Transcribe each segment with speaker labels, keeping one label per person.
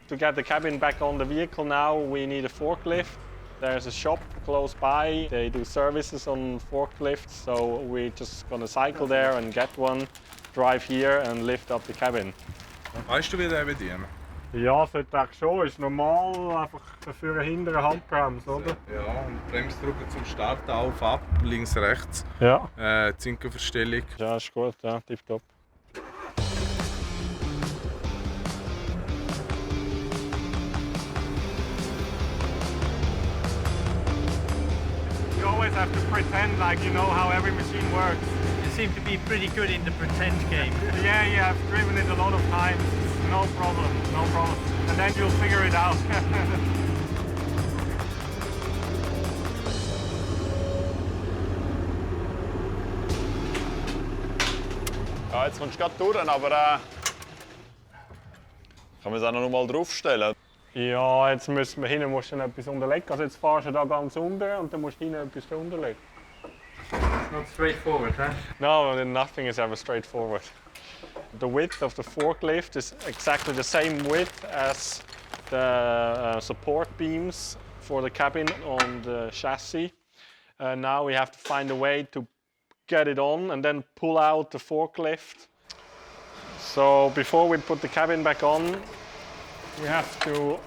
Speaker 1: To get the cabin back on the vehicle now, we need a forklift. There's a shop close by. They do services on forklifts, so we're just gonna cycle there and get one, drive here and lift up the cabin.
Speaker 2: Weißt du, wie der bedienen?
Speaker 1: Ja, sollte eigentlich schon. Ist normal einfach für eine hintere Handbremse, oder?
Speaker 2: Ja, und Bremsdrücken zum Starten auf, ab, links, rechts.
Speaker 1: Ja.
Speaker 2: Zinkenverstellung.
Speaker 1: Ja, ist gut, ja, tipptopp. You always have to pretend like you know how every machine works.
Speaker 3: You seem to be pretty good in the pretend game.
Speaker 1: Yeah, I've driven it a lot of times. It's no problem. And then you'll figure it out.
Speaker 4: Ja, jetzt kommst du gerade durch, aber kann man es auch noch mal draufstellen?
Speaker 1: Ja, jetzt müssen wir hinten musst du etwas unterlegen. Also jetzt fahrst du da ganz unten und dann musst du hinten etwas unterlegen.
Speaker 3: It's not straightforward, huh?
Speaker 1: No, nothing is ever straightforward. The width of the forklift is exactly the same width as the support beams for the cabin on the chassis. Now we have to find a way to get it on and then pull out the forklift. So before we put the cabin back on, we have to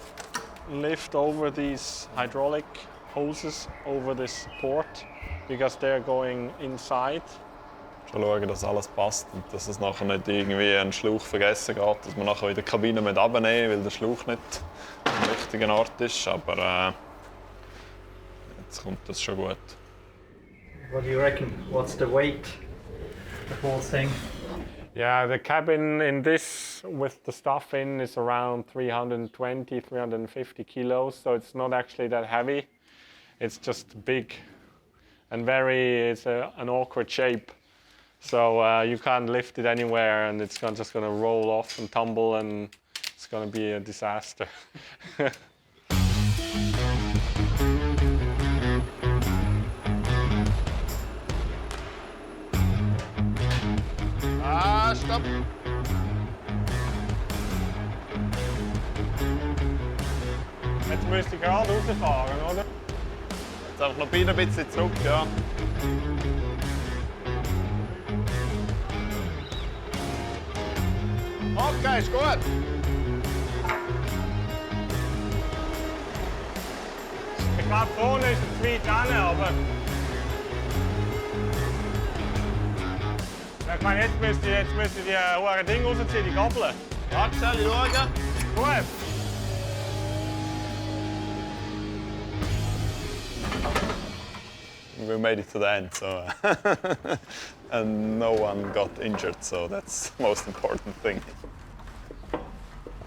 Speaker 1: lift over these hydraulic hoses over this port because they're going inside.
Speaker 4: Schon schauen, dass alles passt und dass es nachher nicht irgendwie ein Schlauch vergessen geht, dass man nachher in der Kabine mit abnehmen, weil der Schlauch nicht am richtigen Ort ist. Aber jetzt kommt das schon gut.
Speaker 3: What do you reckon? What's the weight? The whole thing?
Speaker 1: Yeah, the cabin in this with the stuff in is around 320, 350 kilos, so it's not actually that heavy. It's just big and it's an awkward shape. So you can't lift it anywhere and it's just going to roll off and tumble and it's going to be a disaster.
Speaker 4: Stopp!
Speaker 1: Jetzt müsste ich gerade rausfahren, oder?
Speaker 4: Jetzt einfach noch ein bisschen zurück, ja. Okay, ist gut.
Speaker 1: Ich glaube, vorne ist es zu weit hin, aber... Ich meine, jetzt müsste die hohe Ding rausziehen, die Gabel.
Speaker 4: Ja, schnell schauen.
Speaker 1: Gut.
Speaker 4: We made it to the end, so and no one got injured, so that's the most important thing.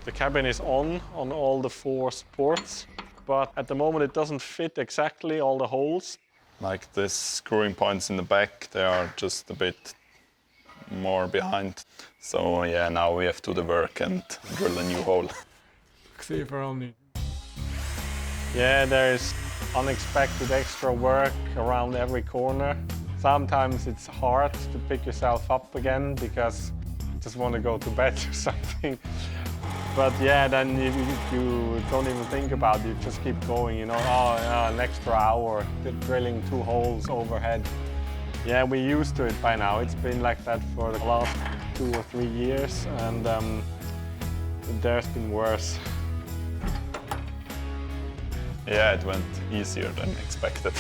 Speaker 1: The cabin is on all the 4 supports, but at the moment it doesn't fit exactly all the holes.
Speaker 4: Like the screwing points in the back, they are just a bit more behind. So yeah, now we have to do the work and drill a new hole.
Speaker 1: Yeah, there's unexpected extra work around every corner. Sometimes it's hard to pick yourself up again because you just want to go to bed or something. But yeah, then you don't even think about it, you just keep going, you know, an extra hour drilling 2 holes overhead. Yeah, we're used to it by now. It's been like that for the last 2 or 3 years, and there's been worse.
Speaker 4: Yeah, it went easier than expected.